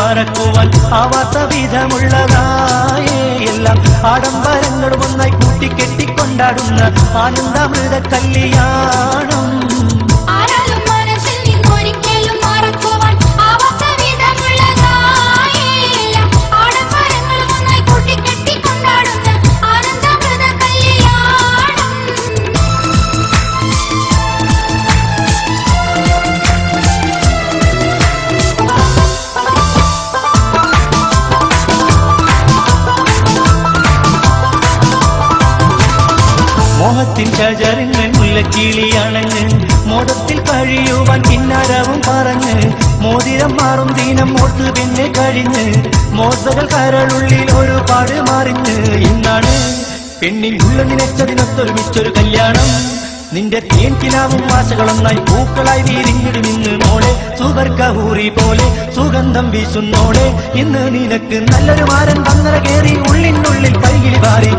മറക്കുവാൻ ആവാത്ത വിധമുള്ളതായേ എല്ലാം ആഡംബരങ്ങളും ഒന്നായി കൂട്ടിക്കെട്ടിക്കൊണ്ടാടുന്ന ആനന്ദാമൃത കല്യാണം. മോഹത്തിൻ ഷജറിന് മുല്ലക്കിളിയണഞ്ഞ് മോദത്തിൽ കഴിയുവാൻ കിന്നാരവും പറഞ്ഞ് മോതിരം മാറും ദീനം മോട്ട് പിന്നെ കഴിഞ്ഞ് മോസകൾ കരളുള്ളിൽ ഒരുപാട് മാറിഞ്ഞ് ഇന്നാണ് പെണ്ണിൻ ഉള്ള നിനച്ചതിനൊത്തൊരുമിച്ചൊരു കല്യാണം. നിന്റെ തേൻ കിനാവും ആശകളൊന്നായി പൂക്കളായി വീരിഞ്ഞിടുമിന്ന് മോളെ സുവർഗഹൂറി പോലെ സുഗന്ധം വീശുന്നോളെ. ഇന്ന് നിനക്ക് നല്ലൊരു മാരൻ വന്നര കേറി ഉള്ളിനുള്ളിൽ കൈകിളി വാരി